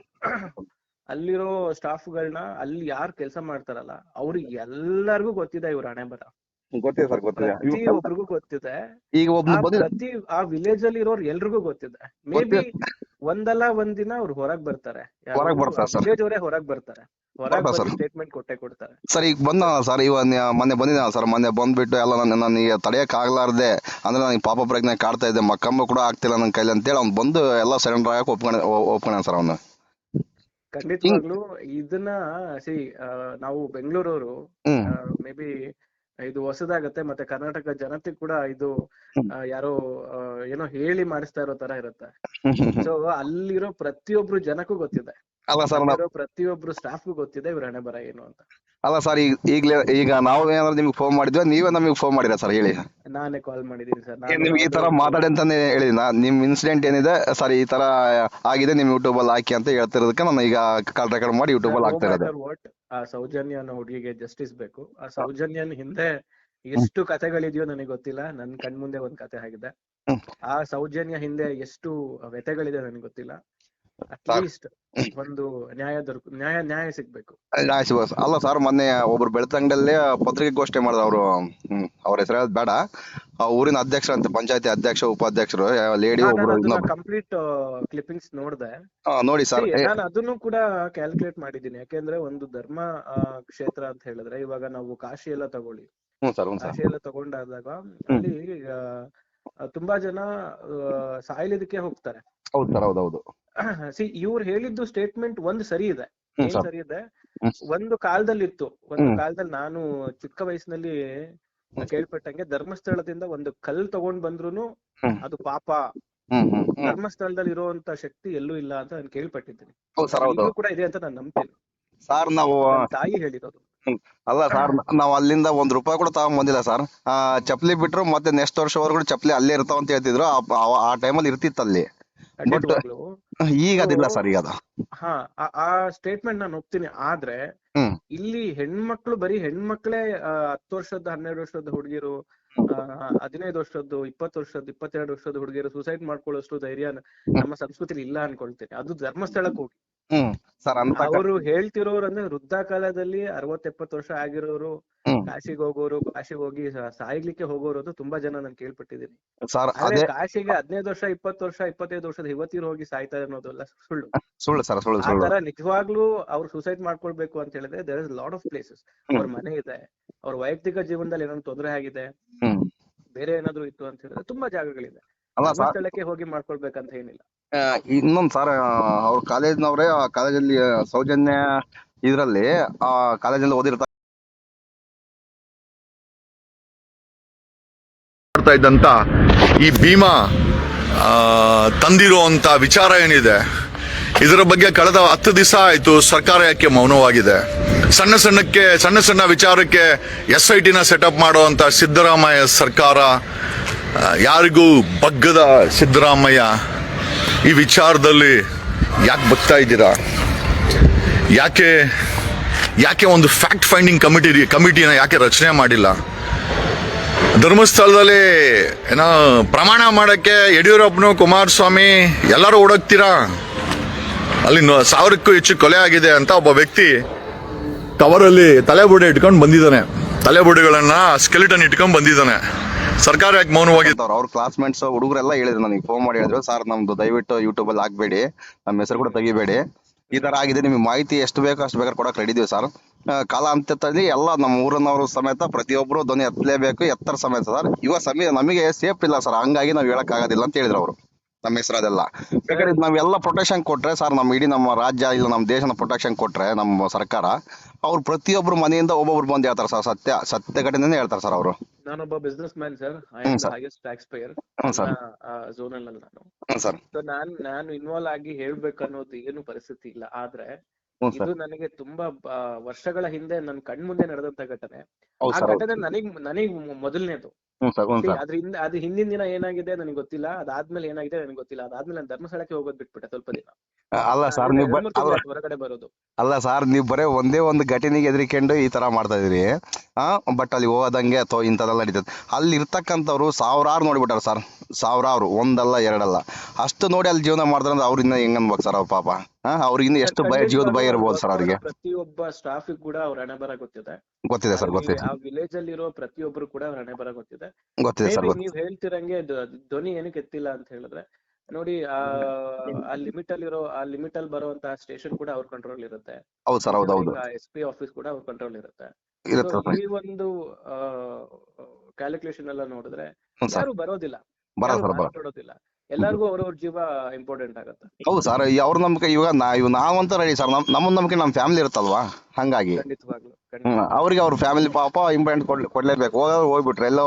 Speaker 3: ಅಲ್ಲಿರೋ ಸ್ಟಾಫ್ಗಳನ್ನ, ಅಲ್ಲಿ ಯಾರು ಕೆಲಸ ಮಾಡ್ತಾರಲ್ಲ ಅವ್ರಿಗೆ ಎಲ್ಲರಿಗೂ ಗೊತ್ತಿದೆ ಇವ್ರ ಹಣೆ ಬರ. ಪ್ರತಿಯೊಬ್ಬರಿಗೂ ಗೊತ್ತಿದೆ. ಆ ವಿಲೇಜ್ ಅಲ್ಲಿ ಇರೋರು ಎಲ್ರಿಗೂ ಗೊತ್ತಿದೆ. ಮೇ ಬಿ ಒಂದಲ್ಲ ಒಂದಿನ ಅವ್ರು ಹೊರಗ್ ಬರ್ತಾರೆ, ವಿಲೇಜ್ ಅವರೇ ಹೊರಗ್ ಬರ್ತಾರೆ, ಹೊರಗ್ ಬಂದು ಸ್ಟೇಟ್ಮೆಂಟ್ ಕೊಡ್ತಾರೆ.
Speaker 2: ಸರ್ ಈಗ ಬಂದ ಸರ್, ಮೊನ್ನೆ ಬಂದಿದ್ದ ಸರ್, ಮೊನ್ನೆ ಬಂದ್ಬಿಟ್ಟು ಎಲ್ಲ ನನಗೆ ತಡೆಯಕ್ ಆಗ್ಲಾರ್ದೆ, ಅಂದ್ರೆ ನನಗೆ ಪಾಪ ಪ್ರಜ್ಞೆ ಕಾಡ್ತಾ ಇದೆ, ಮಕ್ಕಮ್ಮ ಕೂಡ ಆಗ್ತಿಲ್ಲ ನನ್ನ ಕೈಲಿ ಅಂತೇಳಿ ಅವ್ನು ಬಂದು ಎಲ್ಲ ಸರೆಂಡರ್ ಆಗಕ್ಕೆ ಒಪ್ಕೊಂಡ ಸರ್ ಅವನು.
Speaker 3: ಖಂಡಿತವಾಗ್ಲು ಇದನ್ನ ನಾವು ಬೆಂಗಳೂರವರು ಮೇ ಬಿ ಇದು ಹೊಸದಾಗತ್ತೆ. ಮತ್ತೆ ಕರ್ನಾಟಕ ಜನತೆ ಕೂಡ ಇದು ಯಾರೋ ಏನೋ ಹೇಳಿ ಮಾಡಿಸ್ತಾ ಇರೋ ತರ ಇರುತ್ತೆ. ಸೊ ಅಲ್ಲಿರೋ ಪ್ರತಿಯೊಬ್ರು ಜನಕ್ಕೂ ಗೊತ್ತಿದೆ, ಪ್ರತಿಯೊಬ್ರು ಸ್ಟಾಫ್ಗೂ ಗೊತ್ತಿದೆ ಇವ್ರ ಹಣೆ ಬರ ಏನು ಅಂತ.
Speaker 2: ಅಲ್ಲ ಸರ್, ಈಗ ನಾವು ಏನಾದ್ರು ನಿಮ್ಗೆ ಫೋನ್ ಮಾಡಿದ್ವಿ, ನೀವೇ ನಮಗೆ ಫೋನ್ ಮಾಡಿರ ಸರ್? ಹೇಳಿ.
Speaker 3: ನಾನೇ ಕಾಲ್ ಮಾಡಿದೀನಿ ಸರ್.
Speaker 2: ನಿಮ್ಗೆ ಈ ತರ ಮಾತಾಡಿ ಅಂತಾನೆ ಹೇಳಿ, ನಿಮ್ ಇನ್ಸಿಡೆಂಟ್ ಏನಿದೆ ಸರ್, ಈ ತರ ಆಗಿದೆ, ನಿಮ್ ಯೂಟ್ಯೂಬ್ ಅಲ್ಲಿ ಹಾಕಿ ಅಂತ ಹೇಳ್ತಿರೋದಕ್ಕೆ ನಾನು ಈಗ ಕಾಲ್ ರೆಕಾರ್ಡ್ ಮಾಡಿ ಯೂಟ್ಯೂಬ್ ಅಲ್ಲಿ ಹಾಕ್ತಾ ಇರೋದು.
Speaker 3: ಆ ಸೌಜನ್ಯ ಅನ್ನೋ ಹುಡುಗಿಗೆ ಜಸ್ಟಿಸ್ ಬೇಕು. ಆ ಸೌಜನ್ಯನ ಹಿಂದೆ ಎಷ್ಟು ಕಥೆಗಳಿದೆಯೋ ನನಗೆ ಗೊತ್ತಿಲ್ಲ. ನನ್ ಕಣ್ಮುಂದೆ ಒಂದ್ ಕತೆ ಆಗಿದೆ. ಆ ಸೌಜನ್ಯ ಹಿಂದೆ ಎಷ್ಟು ವ್ಯಥೆಗಳಿದೆ ನನಗೆ ಗೊತ್ತಿಲ್ಲ. ಅಟ್ಲೀಸ್ಟ್ ಒಂದು ನ್ಯಾಯ ಸಿಗ್ಬೇಕು.
Speaker 2: ಅಲ್ಲ ಸರ್, ಮೊನ್ನೆ ಒಬ್ರು ಬೆಳ್ತಂಗಡಲ್ಲೇ ಪತ್ರಿಕಾಗೋಷ್ಠಿ ಮಾಡಿದ್ರು. ಅವ್ರ ಹೆಸರು ಹೇಳೋದು ಬೇಡ, ಊರಿನ ಅಧ್ಯಕ್ಷರು ಅಂತ, ಪಂಚಾಯತಿ ಅಧ್ಯಕ್ಷ ಉಪಾಧ್ಯಕ್ಷರು ಲೇಡಿ ಒಬ್ರು.
Speaker 3: ಕಂಪ್ಲೀಟ್ ಕ್ಲಿಪ್ಪಿಂಗ್ಸ್ ನೋಡ್ದೆ.
Speaker 2: ನೋಡಿ ಸರ್,
Speaker 3: ನಾನು ಅದನ್ನು ಕೂಡ ಕ್ಯಾಲ್ಕುಲೇಟ್ ಮಾಡಿದ್ದೀನಿ. ಯಾಕೆಂದ್ರೆ ಒಂದು ಧರ್ಮ ಕ್ಷೇತ್ರ ಅಂತ ಹೇಳಿದ್ರೆ, ಇವಾಗ ನಾವು ಕಾಶಿ ಎಲ್ಲ ತಗೊಳ್ಳಿ, ಕಾಶಿ ಎಲ್ಲ ತಗೊಂಡಾದಾಗ ಅಲ್ಲಿ ತುಂಬಾ ಜನ ಸಾಯ್ಲಿದಕ್ಕೆ ಹೋಗ್ತಾರೆ.
Speaker 2: ಹೌದು ಸರ್, ಹೌದೌದು.
Speaker 3: ಇವ್ರು ಹೇಳಿದ್ದು ಸ್ಟೇಟ್ಮೆಂಟ್ ಒಂದ್ ಸರಿ ಇದೆ. ಏನ್
Speaker 2: ಸರ್.
Speaker 3: ಸರಿ ಇದೆ,
Speaker 2: ಹ್ಮ್
Speaker 3: ಒಂದು ಕಾಲದಲ್ಲಿ ಇತ್ತು. ಒಂದು
Speaker 2: ಹ್ಮ್
Speaker 3: ಕಾಲದಲ್ಲಿ ನಾನು ಚಿಕ್ಕ ವಯಸ್ಸಿನಲ್ಲಿ ಕೇಳ್ಪಟ್ಟಂಗೆ ಧರ್ಮಸ್ಥಳದಿಂದ ಒಂದು ಕಲ್ ತಗೊಂಡ್ ಬಂದ್ರುನು
Speaker 2: ಹ್ಮ್
Speaker 3: ಅದು ಪಾಪ.
Speaker 2: ಹ್ಮ್ ಹ್ಮ್ ಹ್ಮ್
Speaker 3: ಧರ್ಮಸ್ಥಳದಲ್ಲಿ ಇರುವಂತ ಶಕ್ತಿ ಎಲ್ಲೂ ಇಲ್ಲ ಅಂತ ನಾನು ಕೇಳ್ಪಟ್ಟಿದ್ದೀನಿ.
Speaker 2: ಹೌದು ಸರ್,
Speaker 3: ಅದು
Speaker 2: ಹೌದು
Speaker 3: ಈಗಲೂ ಕೂಡ ಇದೆ ಅಂತ ನಾನು ನಂಬ್ತೀನಿ.
Speaker 2: ಸರ್. ನಾವು
Speaker 3: ನನ್ ತಾಯಿ ಹೇಳಿರೋದು.
Speaker 2: ಅಲ್ಲ ಸರ್, ನಾವು ಅಲ್ಲಿಂದ ₹1 ಕೂಡ ತಗೊಂಡ್ ಬಂದಿಲ್ಲ ಸರ್. ಚಪ್ಪಲಿ ಬಿಟ್ರು ಮತ್ತೆ ನೆಕ್ಸ್ಟ್ ವರ್ಷವರೆಗೂ ಚಪ್ಪಲಿ ಅಲ್ಲೇ ಇರ್ತಾವ ಅಂತ ಹೇಳ್ತಿದ್ರು. ಆ ಟೈಮಲ್ಲಿ ಇರ್ತಿತ್ತು ಅಲ್ಲಿ. ಬಟ್
Speaker 3: ಖಂಡಿತವಾಗ್ಲು
Speaker 2: ಈಗ
Speaker 3: So,
Speaker 2: ಅದಿಲ್ಲ ಸರ್, ಈಗ ಅದು.
Speaker 3: ಹಾ, ಆ ಸ್ಟೇಟ್ಮೆಂಟ್ ನಾನು ಒಪ್ತೀನಿ. ಆದ್ರೆ
Speaker 2: ಹ್ಮ್
Speaker 3: ಇಲ್ಲಿ ಹೆಣ್ಮಕ್ಳು ಬರೀ ಹೆಣ್ಮಕ್ಳೇ 10 ವರ್ಷದ 12 ವರ್ಷದ ಹುಡುಗಿರು, 15 ವರ್ಷದ್ದು, 20 ವರ್ಷದ್ದು, 22 ವರ್ಷದ ಹುಡುಗಿರು ಸೂಸೈಡ್ ಮಾಡ್ಕೊಳ್ಳೋಷ್ಟು ಧೈರ್ಯ ನಮ್ಮ ಸಂಸ್ಕೃತಿಲಿ ಇಲ್ಲ ಅನ್ಕೊಳ್ತೇನೆ. ಅದು ಧರ್ಮಸ್ಥಳಕ್ಕೆ ಹೋಗಿ
Speaker 2: ಹ್ಮ್ ಸರ್ ಅಂತ
Speaker 3: ಅವರು ಹೇಳ್ತಿರೋರು ಅಂದ್ರೆ ವೃದ್ಧ ಕಾಲದಲ್ಲಿ 60-70 ವರ್ಷ ಆಗಿರೋರು
Speaker 2: ಹ್ಮ್
Speaker 3: ಕಾಶಿಗೆ ಹೋಗೋರು, ಕಾಶಿಗೆ ಹೋಗಿ ಸಾಯ್ಲಿಕ್ಕೆ ಹೋಗೋರು ತುಂಬಾ ಜನ ನಾನು ಕೇಳ್ಪಟ್ಟಿದ್ದೀನಿ.
Speaker 2: ಸರ್,
Speaker 3: ಆದ್ರೆ
Speaker 2: ಅದೇ
Speaker 3: ಕಾಶಿಗೆ 15 ವರ್ಷ, 20 ವರ್ಷ, 25 ವರ್ಷದ ಯುವತಿಯರು ಹೋಗಿ ಸಾಯ್ತಾರೆ ಅನ್ನೋದೆಲ್ಲ ಸುಳ್ಳು.
Speaker 2: ಸುಳ್ಳು ಸರ್, ಸುಳ್ಳು
Speaker 3: ಆ
Speaker 2: ಸುಳ್ಳು.
Speaker 3: ತರ ನಿಜವಾಗ್ಲೂ ಅವ್ರು ಸೂಸೈಡ್ ಮಾಡ್ಕೊಳ್ಬೇಕು ಅಂತ ಹೇಳಿದ್ರೆ there is lot of places. ಅವ್ರ ಮನೆ ಇದೆ, ಅವ್ರ ವೈಯಕ್ತಿಕ ಜೀವನದಲ್ಲಿ ಏನಾದ್ರು ತೊಂದರೆ ಆಗಿದೆ,
Speaker 2: ಹ್ಮ್
Speaker 3: ಬೇರೆ ಏನಾದ್ರು ಇತ್ತು ಅಂತ ಹೇಳಿದ್ರೆ ತುಂಬಾ ಜಾಗಗಳಿದೆ.
Speaker 2: ಅಲ್ಲ ಸರ್,
Speaker 3: ಧರ್ಮಸ್ಥಳಕ್ಕೆ ಹೋಗಿ ಮಾಡ್ಕೊಳ್ಬೇಕಂತ ಏನಿಲ್ಲ.
Speaker 2: ಇನ್ನೊಂದು ಸರ್, ಅವ್ರ ಕಾಲೇಜ್ನವ್ರೆ ಕಾಲೇಜಲ್ಲಿ ಸೌಜನ್ಯ ಇದ್ರಲ್ಲಿ ಆ ಕಾಲೇಜಲ್ಲಿ ಓದಿರ್ತಾರೆ
Speaker 4: ಮಾಡ್ತಾ ಇದ್ದಂತ ಈ ಭೀಮಾ ತಂದಿರುವಂತ ವಿಚಾರ ಏನಿದೆ, ಇದರ ಬಗ್ಗೆ ಕಳೆದ 10 ದಿವಸ ಆಯ್ತು ಸರ್ಕಾರ ಯಾಕೆ ಮೌನವಾಗಿದೆ? ಸಣ್ಣ ಸಣ್ಣ ವಿಚಾರಕ್ಕೆ SIT ನ ಸೆಟಪ್ ಮಾಡುವಂತ ಸಿದ್ದರಾಮಯ್ಯ ಸರ್ಕಾರ, ಯಾರಿಗೂ ಬಗ್ಗದ ಸಿದ್ದರಾಮಯ್ಯ ಈ ವಿಚಾರದಲ್ಲಿ ಯಾಕೆ ಬಗ್ತಾ ಇದ್ದೀರಾ? ಯಾಕೆ ಒಂದು ಫ್ಯಾಕ್ಟ್ ಫೈಂಡಿಂಗ್ ಕಮಿಟಿನ ಯಾಕೆ ರಚನೆ ಮಾಡಿಲ್ಲ? ಧರ್ಮಸ್ಥಳದಲ್ಲಿ ಏನೋ ಪ್ರಮಾಣ ಮಾಡಕ್ಕೆ ಯಡಿಯೂರಪ್ಪನು, ಕುಮಾರಸ್ವಾಮಿ ಎಲ್ಲರೂ ಓಡೋಗ್ತೀರಾ? ಅಲ್ಲಿ 1000ಕ್ಕೂ ಹೆಚ್ಚು ಕೊಲೆ ಆಗಿದೆ ಅಂತ ಒಬ್ಬ ವ್ಯಕ್ತಿ ಕವರಲ್ಲಿ ತಲೆಬುಡೆ ಇಟ್ಕೊಂಡು ಬಂದಿದ್ದಾನೆ. ತಲೆಬುಡೆಗಳನ್ನ ಸ್ಕೆಲಿಟನ್ ಇಟ್ಕೊಂಡು ಬಂದಿದ್ದಾನೆ. ಸರ್ಕಾರ ಯಾಕೆ ಮೌನವಾಗಿತ್ತು?
Speaker 2: ಅವ್ರ ಕ್ಲಾಸ್ಮೇಟ್ಸ್ ಹುಡುಗರೆಲ್ಲ ಹೇಳಿದ್ರು, ನನಗೆ ಫೋನ್ ಮಾಡಿ ಹೇಳಿದ್ರು, ಸರ್ ನಮ್ದು ದಯವಿಟ್ಟು ಯೂಟ್ಯೂಬ್ ಅಲ್ಲಿ ಹಾಕ್ಬೇಡಿ, ನಮ್ಮ ಹೆಸರು ಕೂಡ ತೆಗಿಬೇಡಿ, ಈ ತರ ಆಗಿದೆ, ನಿಮಗೆ ಮಾಹಿತಿ ಎಷ್ಟು ಬೇಕೋ ಅಷ್ಟು ಬೇಕಾದ್ರೆ ಕೊಡಕ್ ರೆಡಿ ಇದೀವಿ ಸರ್. ಕಾಲ ಹಂತದಲ್ಲಿ ಎಲ್ಲ ನಮ್ಮ ಊರಿನವರು ಸಮೇತ ಪ್ರತಿಯೊಬ್ಬರು ಧ್ವನಿ ಎತ್ತಲೇಬೇಕು, ಎತ್ತರ ಸಮೇತ ಸರ್. ಇವಾಗ ನಮಗೆ ಸೇಫ್ ಇಲ್ಲ ಸರ್, ಹಂಗಾಗಿ ನಾವು ಹೇಳಕ್ ಆಗೋದಿಲ್ಲ ಅಂತ ಹೇಳಿದ್ರು ಅವರು. ನಮ್ಮ ಹೆಸರು ಅದೆಲ್ಲ ಬೇಕಾದ್ರೆ ನಾವೆಲ್ಲ ಪ್ರೊಟೆಕ್ಷನ್ ಕೊಟ್ರೆ ಸರ್, ನಮ್ಮ ಇಡೀ ನಮ್ಮ ರಾಜ್ಯ ಇಲ್ಲ ನಮ್ಮ ದೇಶನ ಪ್ರೊಟೆಕ್ಷನ್ ಕೊಟ್ರೆ ನಮ್ಮ ಸರ್ಕಾರ, ಅವ್ರು ಪ್ರತಿಯೊಬ್ರು ಮನೆಯಿಂದ ಒಬ್ಬೊಬ್ರು ಬಂದು ಹೇಳ್ತಾರೆ ಸರ್, ಸತ್ಯ ಘಟನೆ ಹೇಳ್ತಾರೆ ಸರ್ ಅವರು.
Speaker 3: ನಾನೊಬ್ಬ business man sir. I am the highest tax pair zone ಅಲ್ಲಿ ನಾನು.
Speaker 2: ಸರ್
Speaker 3: ಸೊ ನಾನು ಇನ್ವಾಲ್ವ್ ಆಗಿ ಹೇಳ್ಬೇಕನ್ನೋದು ಏನು ಪರಿಸ್ಥಿತಿ ಇಲ್ಲ. ಆದ್ರೆ ಇದು ನನಗೆ ತುಂಬಾ ವರ್ಷಗಳ ಹಿಂದೆ ನನ್ನ ಕಣ್ಮುಂದೆ ನಡೆದಂತ ಘಟನೆ. ಆ ಘಟನೆ ನನಗ್ ಮೊದಲನೇದು. ಅದು ಹಿಂದಿನ ದಿನ ಏನಾಗಿದೆ ನನಗೆ ಗೊತ್ತಿಲ್ಲ, ಅದಾದ್ಮೇಲೆ ಏನಾಗಿದೆ ನನಗೆ ಗೊತ್ತಿಲ್ಲ. ಅದಾದ್ಮೇಲೆ ನಾನು ಧರ್ಮಸ್ಥಳಕ್ಕೆ ಹೋಗೋದ್ ಬಿಟ್ಬಿಟ್ಟೆ ಸ್ವಲ್ಪ ದಿನ.
Speaker 2: ಅಲ್ಲ ಸರ್, ನೀವು
Speaker 3: ಹೊರಗಡೆ ಬರೋದು
Speaker 2: ಅಲ್ಲ ಸರ್, ನೀವು ಬರೇ ಒಂದೇ ಒಂದು ಘಟನೆಗೆ ಎದ್ರಿಕೊಂಡು ಈ ತರ ಮಾಡ್ತಾ ಇದೀರಿ. ಬಟ್ ಅಲ್ಲಿ ಹೋದಂಗೆ ಅಥವಾ ಇಂಥದೆಲ್ಲ ನಡೀತದೆ. ಅಲ್ಲಿ ಇರ್ತಕ್ಕಂಥವ್ರು ಸಾವಿರಾರು ನೋಡ್ಬಿಟ್ಟಾರ ಸರ್, ಸಾವಿರಾರು, ಒಂದಲ್ಲ ಎರಡಲ್ಲ. ಅಷ್ಟು ನೋಡಿ ಅಲ್ಲಿ ಜೀವನ ಮಾಡ್ತಾರೆ ಅಂದ್ರೆ ಅವ್ರಿಂದ ಹೆಂಗ್ ಅನ್ಬೇಕು ಸರ್ ಅವ್ರ ಪಾಪ? ಅವ್ರಿಗಿನ್ನ ಎಷ್ಟು ಜೀವದ ಭಯ ಇರ್ಬೋದು ಸರ್ ಅವ್ರಿಗೆ.
Speaker 3: ಪ್ರತಿಯೊಬ್ಬ ಸ್ಟಾಫ್ ಕೂಡ ಅವ್ರ ಹಣೆ ಬರ ಗೊತ್ತಿದೆ
Speaker 2: ಸರ್, ಗೊತ್ತಿದೆ.
Speaker 3: ಆ ವಿಲೇಜ್ ಅಲ್ಲಿ ಇರೋ ಪ್ರತಿಯೊಬ್ಬರು ಕೂಡ ಅವ್ರ ಹಣೆ ಬರ ಗೊತ್ತಿದೆ
Speaker 2: ಸರ್.
Speaker 3: ನೀವ್ ಹೇಳ್ತಿರಂಗೆ ಧ್ವನಿ ಏನಕ್ಕೆ ಎತ್ತಿಲ್ಲ ಅಂತ ಹೇಳಿದ್ರೆ ನೋಡಿ, ಆ ಲಿಮಿಟ್ ಅಲ್ಲಿ ಬರುವಂತಹ ಸ್ಟೇಷನ್ ಕೂಡ ಅವ್ರ ಕಂಟ್ರೋಲ್ ಇರುತ್ತೆ.
Speaker 2: ಹೌದು ಸರ್, ಹೌದೌದು.
Speaker 3: SP ಆಫೀಸ್ ಕೂಡ ಅವ್ರ ಕಂಟ್ರೋಲ್ ಇರುತ್ತೆ. ಈ ಒಂದು ಕ್ಯಾಲ್ಕುಲೇಷನ್ ಎಲ್ಲ ನೋಡಿದ್ರೆ ಯಾರು ಬರೋದಿಲ್ಲ, ಮಾತಾಡೋದಿಲ್ಲ. ಎಲ್ಲಾರ್ಗು ಅವ್ರವ್ರ ಜೀವ ಇಂಪಾರ್ಟೆಂಟ್ ಆಗುತ್ತೆ.
Speaker 2: ಹೌದು ಸರ್, ಅವ್ರ ನಂಬಿಕೆ ಇವಾಗ ನಾವಂತ ರೆಡಿ ಸರ್, ನಮ್ಮ ನಂಬಿಕೆ ನಮ್ಮ ಫ್ಯಾಮಿಲಿ ಇರುತ್ತಲ್ವಾ, ಹಂಗಾಗಿ ಅವ್ರಿಗೆ ಅವ್ರ ಫ್ಯಾಮಿಲಿ ಪಾಪ ಇಂಪಾರ್ಟೆಂಟ್ ಕೊಡ್ಲೇಬೇಕು. ಹೋಗ್ಬಿಟ್ರೆ ಎಲ್ಲೋ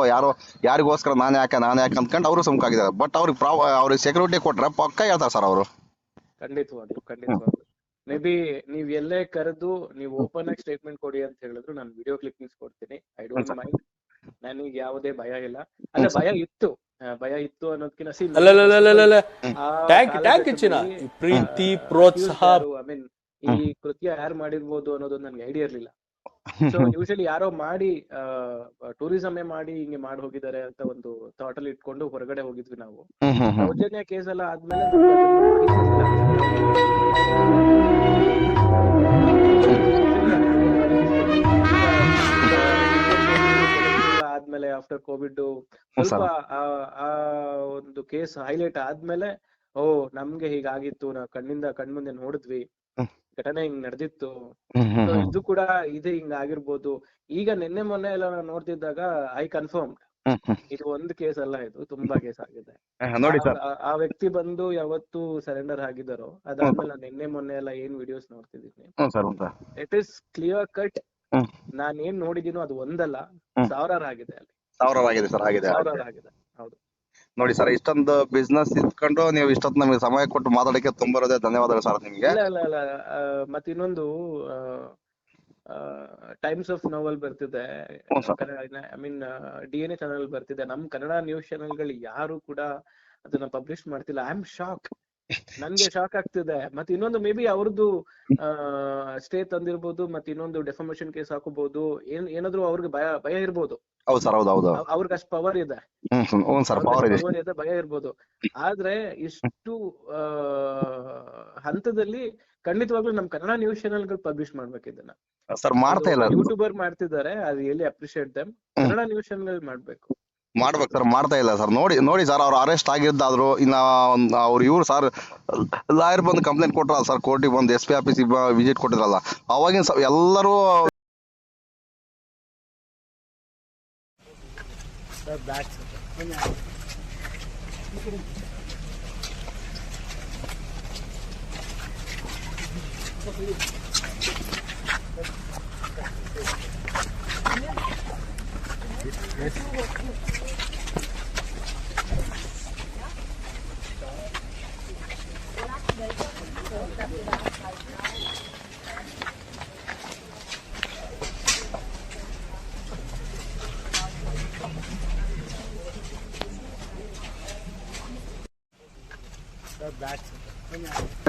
Speaker 2: ಯಾರಿಗೋಸ್ಕರ ನಾನೇ ಯಾಕೆ ಅಂದ್ಕೊಂಡು ಅವರು ಸುಮ್ಕಾಗಿದ್ದಾರೆ. ಬಟ್ ಅವ್ರಿಗೆ ಸೆಕ್ಯೂರಿಟಿ ಕೊಟ್ರೆ ಪಕ್ಕ ಹೇಳ್ತಾರೆ ಸರ್ ಅವರು.
Speaker 3: ಖಂಡಿತವಾಗ್ಲು ಮೇ ಬಿ ನೀವ್ ಎಲ್ಲೇ ಕರೆದು ನೀವು ಓಪನ್ ಆಗಿ ಸ್ಟೇಟ್ಮೆಂಟ್ ಕೊಡಿ ಅಂತ ಹೇಳಿದ್ರು ನಾನು ವಿಡಿಯೋ ಕ್ಲಿಪ್ಪಿಂಗ್ಸ್ ಕೊಡ್ತೀನಿ. I don't mind. ನನಗೆ ಯಾವುದೇ ಭಯ ಇಲ್ಲ. ಅಲ್ಲ, ಭಯ ಇತ್ತು ಅನ್ನೋದಕ್ಕಿಂತ
Speaker 5: ಪ್ರೀತಿ ಪ್ರೋತ್ಸಾಹ,
Speaker 3: ಐ ಮೀನ್ ಈ ಕೃತ್ಯ ಯಾರು ಮಾಡಿರ್ಬೋದು ಅನ್ನೋದು ನನ್ಗೆ ಐಡಿಯಾ ಇರ್ಲಿಲ್ಲ. ಸೊ ಯೂಶಲಿ ಯಾರೋ ಮಾಡಿ ಟೂರಿಸಮ್ ಮಾಡಿ ಹಿಂಗೆ ಮಾಡಿ ಹೋಗಿದ್ದಾರೆ ಅಂತ ಒಂದು ಥಾಟ್ ಅಲ್ಲಿ ಇಟ್ಕೊಂಡು ಹೊರಗಡೆ ಹೋಗಿದ್ವಿ ನಾವು. ಸೌಜನ್ಯ ಕೇಸ್ ಎಲ್ಲ ಆದ್ಮೇಲೆ ಆದ್ಮೇಲೆ ಆಫ್ಟರ್ ಕೋವಿಡ್ ಸ್ವಲ್ಪ ಆ ಒಂದು ಕೇಸ್ ಹೈಲೈಟ್ ಆದ್ಮೇಲೆ ನಮ್ಗೆ ಹೀಗಾಗಿತ್ತು, ನಾವು ಕಣ್ಮುಂದೆ ನೋಡಿದ್ವಿ, ಘಟನೆ ಹಿಂಗ್ ನಡೆದಿತ್ತು, ಇದು ಕೂಡ ಹಿಂಗ ಆಗಿರ್ಬೋದು. ಈಗ ನಿನ್ನೆ ಮೊನ್ನೆ ಎಲ್ಲ ನಾನು ನೋಡ್ತಿದ್ದಾಗ ಐ ಕನ್ಫರ್ಮ್ ಇದು ಒಂದು ಕೇಸ್ ಅಲ್ಲ, ಇದು ತುಂಬಾ ಕೇಸ್ ಆಗಿದೆ.
Speaker 2: ನೋಡಿ ಸರ್.
Speaker 3: ಆ ವ್ಯಕ್ತಿ ಬಂದು ಯಾವತ್ತು ಸರೆಂಡರ್ ಆಗಿದಾರೋ ಅದಾದ್ಮೇಲೆ ನಾನು ನಿನ್ನೆ ಮೊನ್ನೆ ಎಲ್ಲ ಏನ್ ವಿಡಿಯೋಸ್ ನೋಡ್ತಿದ್ದೀನಿ,
Speaker 2: sir
Speaker 3: it is clear cut. ನಾನ್ ಏನ್ ನೋಡಿದೀನೋ ಅದು ಒಂದಲ್ಲ, ಸಾವಿರಾರು ಆಗಿದೆ ಅಲ್ಲಿ.
Speaker 2: ಸಾವಿರವಾಗಿದೆ ಸರ್, ಆಗಿದೆ.
Speaker 3: ಸಾವಿರಾರು ಆಗಿದೆ. ಹೌದು
Speaker 2: ನೋಡಿ ಸರ್, ಇಷ್ಟೊಂದು ಬಿಸ್ನೆಸ್ ಇಟ್ಕೊಂಡು ನೀವು ಇಷ್ಟೊತ್ತು ನಮಗೆ ಸಮಯ ಕೊಟ್ಟು ಮಾತಾಡಕ್ಕೆ ತುಂಬಾ ಹೃದಯ ಧನ್ಯವಾದಗಳು ಸರ್ ನಿಮ್ಗೆ.
Speaker 3: ಇಲ್ಲ ಮತ್ತೆ ಇನ್ನೊಂದು ಟೈಮ್ಸ್ ಆಫ್ ನೋವಲ್ ಬರ್ತಿದೆ, ಐ ಮೀನ್ DNA ಚಾನಲ್ ಬರ್ತಿದೆ. ನಮ್ ಕನ್ನಡ ನ್ಯೂಸ್ ಚಾನೆಲ್ಗಳು ಯಾರು ಕೂಡ ಅದನ್ನ ಪಬ್ಲಿಷ್ ಮಾಡ್ತಿಲ್ಲ. I am shock. ನನ್ಗೆ ಶಾಕ್ ಆಗ್ತಿದೆ. ಮತ್ತೆ ಇನ್ನೊಂದು ಮೇ ಬಿ ಅವ್ರದ್ದು ಸ್ಟೇ ತಂದಿರ್ಬೋದು, ಮತ್ತೆ ಇನ್ನೊಂದು ಡೆಫಾಮೇಶನ್ ಕೇಸ್ ಹಾಕೋಬಹುದು, ಏನಾದ್ರು ಅವ್ರಿಗೆ ಭಯ ಇರ್ಬೋದು.
Speaker 2: ಹೌದು ಸರ್, ಹೌದು.
Speaker 3: ಅವ್ರಿಗೆ ಅಷ್ಟು ಪವರ್ ಇದೆ, ಪವರ್ ಇದೆ, ಭಯ ಇರ್ಬೋದು. ಆದ್ರೆ ಇಷ್ಟು ಹಂತದಲ್ಲಿ ಖಂಡಿತವಾಗ್ಲೂ ನಮ್ ಕನ್ನಡ ನ್ಯೂಸ್ ಚಾನೆಲ್ಗಳು ಪಬ್ಲಿಷ್ ಮಾಡ್ಬೇಕು ಇದನ್ನ
Speaker 2: ಸರ್. ಮಾಡ್ತಾ ಇಲ್ಲ,
Speaker 3: ಯೂಟ್ಯೂಬರ್ ಮಾಡ್ತಿದ್ದಾರೆ, ಅದು ಎಲ್ಲಿ appreciate them. Kannada news channel ಮಾಡ್ಬೇಕು
Speaker 2: ಸರ್. ಮಾಡ್ತಾ ಇಲ್ಲ ಸರ್. ನೋಡಿ ಸರ್, ಅವ್ರು ಅರೆಸ್ಟ್ ಆಗಿದ್ದಾದ್ರು ಇನ್ನ ಅವ್ರು ಇವ್ರು ಸರ್ ಲಾಯರ್ ಬಂದು ಕಂಪ್ಲೇಂಟ್ ಕೊಟ್ರಲ್ಲ ಸರ್, ಕೋರ್ಟಿಗೆ ಬಂದು SP ಆಫೀಸಿಗೆ ವಿಸಿಟ್ ಕೊಟ್ಟಿದ್ರಲ್ಲ, ಅವಾಗಿನ ಎಲ್ಲರೂ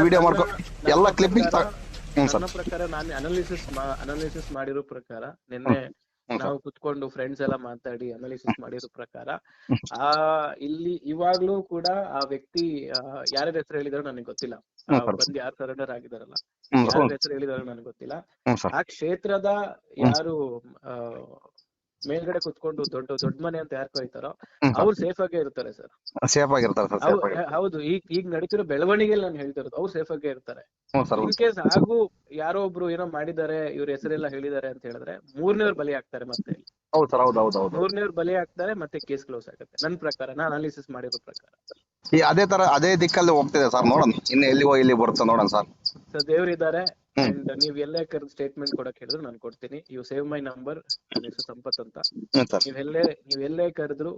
Speaker 2: ವಿಡಿಯೋ ಮಾಡ್ಕೊ ಎಲ್ಲ ಕ್ಲಿಪ್ಪಿಂಗ್.
Speaker 3: ನನ್ನ ಪ್ರಕಾರ ನಾನು ಅನಾಲಿಸಿಸ್ ಮಾಡಿರೋ ಪ್ರಕಾರ, ನಿನ್ನೆ ನಾವು ಕುತ್ಕೊಂಡು ಫ್ರೆಂಡ್ಸ್ ಎಲ್ಲ ಮಾತಾಡಿ ಅನಾಲಿಸಿಸ್ ಮಾಡಿರೋ ಪ್ರಕಾರ, ಇಲ್ಲಿ ಇವಾಗ್ಲೂ ಕೂಡ ಆ ವ್ಯಕ್ತಿ ಯಾರ್ಯಾರ ಹೆಸರು ಹೇಳಿದಾರೋ ನನಗೆ ಗೊತ್ತಿಲ್ಲ. ಬಂದು ಯಾರು ಸರೆಂಡರ್ ಆಗಿದಾರಲ್ಲ, ಯಾರ ಹೆಸರು ಹೇಳಿದಾರೋ ನನಗೆ ಗೊತ್ತಿಲ್ಲ. ಆ ಕ್ಷೇತ್ರದ ಯಾರು ಮೇಲ್ಗಡೆ ಕುತ್ಕೊಂಡು ದೊಡ್ಡ ಮನೆ ಅಂತ ಯಾರು ಕರೀತಾರೋ ಅವ್ರು ಸೇಫ್ ಆಗೇ ಇರ್ತಾರೆ ಸರ್.
Speaker 2: ಸೇಫ್ ಆಗಿರ್ತಾರೆ ಸರ್.
Speaker 3: ಹೌದು. ಈಗ ನಡೀತಿರೋ ಬೆಳವಣಿಗೆ ನಾನು ಹೇಳ್ತಿರೋದು, ಅವ್ರು ಸೇಫ್ ಆಗೇ ಇರ್ತಾರೆ. ಇನ್ ಕೇಸ್ ಹಾಗೂ ಯಾರೋ ಒಬ್ರು ಏನೋ ಮಾಡಿದ್ದಾರೆ, ಇವ್ರ ಹೆಸರೆಲ್ಲ ಹೇಳಿದ್ದಾರೆ ಅಂತ ಹೇಳಿದ್ರೆ ಮೂರನೇವ್ರು ಬಲಿ ಆಗ್ತಾರೆ. ಮತ್ತೆ
Speaker 2: ಹೌದು ಸರ್, ಹೌದು.
Speaker 3: ಮೂರನೇವ್ರು ಬಲಿ ಆಗ್ತಾರೆ, ಮತ್ತೆ ಕೇಸ್ ಕ್ಲೋಸ್ ಆಗುತ್ತೆ. ನನ್ ಪ್ರಕಾರ, ನಾನು ಅನಾಲಿಸಿಸ್ ಮಾಡಿರೋ ಪ್ರಕಾರ
Speaker 2: ಅದೇ ದಿಕ್ಕಲ್ಲಿ ಹೋಗ್ತಿದೆ ಸರ್. ನೋಡೋಣ ಇನ್ನು ಎಲ್ಲಿ ಬರುತ್ತೆ ನೋಡೋಣ ಸರ್.
Speaker 3: ದೇವ್ರಿದ್ದಾರೆ. ಅಂಡ್ ನೀವ್ ಎಲ್ಲೇ ಕರೆದು ಸ್ಟೇಟ್ಮೆಂಟ್ ಕೊಡಕ್ ಹೇಳಿದ್ರು ನಾನು ಕೊಡ್ತೀನಿ. You save my number. ನನ್ನ ಹೆಸರು ಸಂಪತ್ ಅಂತ. ನೀವ್ ಎಲ್ಲೇ ಕರೆದ್ರು,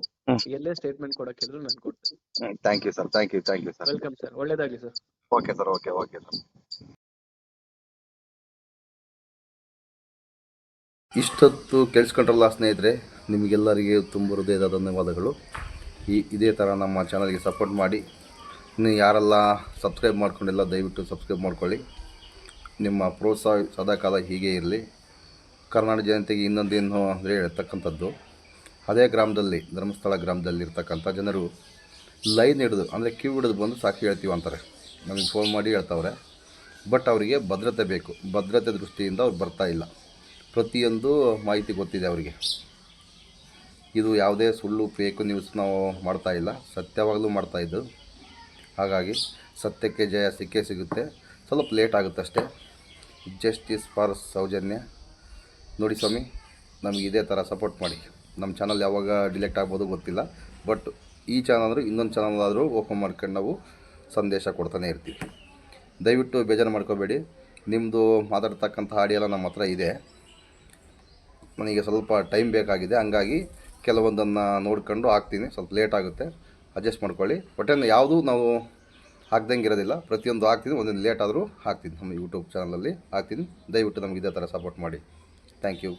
Speaker 3: ಎಲ್ಲೇ ಸ್ಟೇಟ್ಮೆಂಟ್ ಕೊಡಕ್ ಹೇಳಿದ್ರು ನಾನು ಕೊಡ್ತೀನಿ.
Speaker 2: Thank you sir.
Speaker 3: Welcome sir. ಒಳ್ಳೇದಾಗ್ಲಿ sir.
Speaker 2: Okay sir. Okay sir.
Speaker 1: ಇಷ್ಟೊತ್ತು ಕೇಳಿಸ್ಕೊಂಡ್ರಲ್ಲ ಸ್ನೇಹಿತರೆ, ನಿಮಗೆಲ್ಲರಿಗೆ ತುಂಬ ಹೃದಯದ ಧನ್ಯವಾದಗಳು. ಇದೇ ಥರ ನಮ್ಮ ಚಾನಲ್ಗೆ ಸಪೋರ್ಟ್ ಮಾಡಿ. ಇನ್ನು ಯಾರೆಲ್ಲ ಸಬ್ಸ್ಕ್ರೈಬ್ ಮಾಡ್ಕೊಂಡಿಲ್ಲ, ದಯವಿಟ್ಟು ಸಬ್ಸ್ಕ್ರೈಬ್ ಮಾಡ್ಕೊಳ್ಳಿ. ನಿಮ್ಮ ಪ್ರೋತ್ಸಾಹ ಸದಾಕಾಲ ಹೀಗೆ ಇರಲಿ. ಕರ್ನಾಟಕ ಜನತೆಗೆ ಇನ್ನೊಂದೇನು ಅಂದರೆ ಹೇಳ್ತಕ್ಕಂಥದ್ದು, ಅದೇ ಗ್ರಾಮದಲ್ಲಿ, ಧರ್ಮಸ್ಥಳ ಗ್ರಾಮದಲ್ಲಿ ಇರ್ತಕ್ಕಂಥ ಜನರು ಲೈನ್ ಹಿಡಿದು, ಅಂದರೆ ಕ್ಯೂ ಹಿಡಿದು ಬಂದು ಸಾಕ್ಷಿ ಹೇಳ್ತೀವಿ ಅಂತಾರೆ. ನಮಗೆ ಫೋನ್ ಮಾಡಿ ಹೇಳ್ತವ್ರೆ. ಬಟ್ ಅವರಿಗೆ ಭದ್ರತೆ ಬೇಕು. ಭದ್ರತೆ ದೃಷ್ಟಿಯಿಂದ ಅವ್ರು ಬರ್ತಾ ಇಲ್ಲ. ಪ್ರತಿಯೊಂದು ಮಾಹಿತಿ ಗೊತ್ತಿದೆ ಅವರಿಗೆ. ಇದು ಯಾವುದೇ ಸುಳ್ಳು ಫೇಕ್ ನ್ಯೂಸ್ ನಾವು ಮಾಡ್ತಾಯಿಲ್ಲ, ಸತ್ಯವಾಗಲೂ ಮಾಡ್ತಾಯಿದ್ದು. ಹಾಗಾಗಿ ಸತ್ಯಕ್ಕೆ ಜಯ ಸಿಕ್ಕೇ ಸಿಗುತ್ತೆ. ಸ್ವಲ್ಪ ಲೇಟ್ ಆಗುತ್ತೆ ಅಷ್ಟೇ. Justice for Soujanya. ನೋಡಿ ಸ್ವಾಮಿ, ನಮಗೆ ಇದೇ ಥರ ಸಪೋರ್ಟ್ ಮಾಡಿ. ನಮ್ಮ ಚಾನಲ್ ಯಾವಾಗ ಡಿಲೆಕ್ಟ್ ಆಗ್ಬೋದು ಗೊತ್ತಿಲ್ಲ, ಬಟ್ ಈ ಚಾನಲ್ ಅಂದರೆ ಇನ್ನೊಂದು ಚಾನಲ್ ಆದರೂ ಓಪನ್ ಮಾಡ್ಕೊಂಡು ನಾವು ಸಂದೇಶ ಕೊಡ್ತಾನೆ ಇರ್ತೀವಿ. ದಯವಿಟ್ಟು ಬೇಜಾರು ಮಾಡ್ಕೋಬೇಡಿ. ನಿಮ್ಮದು ಮಾತಾಡ್ತಕ್ಕಂಥ ಆಡಿಯೋ ಎಲ್ಲ ನಮ್ಮ ಹತ್ರ ಇದೆ. ನನಗೆ ಸ್ವಲ್ಪ ಟೈಮ್ ಬೇಕಾಗಿದೆ, ಹಂಗಾಗಿ ಕೆಲವೊಂದನ್ನು ನೋಡ್ಕೊಂಡು ಹಾಕ್ತೀನಿ. ಸ್ವಲ್ಪ ಲೇಟ್ ಆಗುತ್ತೆ, ಅಡ್ಜಸ್ಟ್ ಮಾಡ್ಕೊಳ್ಳಿ. ಒಟ್ಟನ್ನು ಯಾವುದೂ ನಾವು ಹಾಕ್ದಂಗೆ ಇರೋದಿಲ್ಲ. ಪ್ರತಿಯೊಂದು ಹಾಕ್ತೀನಿ, ಒಂದೊಂದು ಲೇಟ್ ಆದರೂ ಹಾಕ್ತೀನಿ. ನಮ್ಮ ಯೂಟ್ಯೂಬ್ ಚಾನಲಲ್ಲಿ ಹಾಕ್ತೀನಿ. ದಯವಿಟ್ಟು ನಮಗೆ ಇದೇ ಥರ ಸಪೋರ್ಟ್ ಮಾಡಿ. Thank you.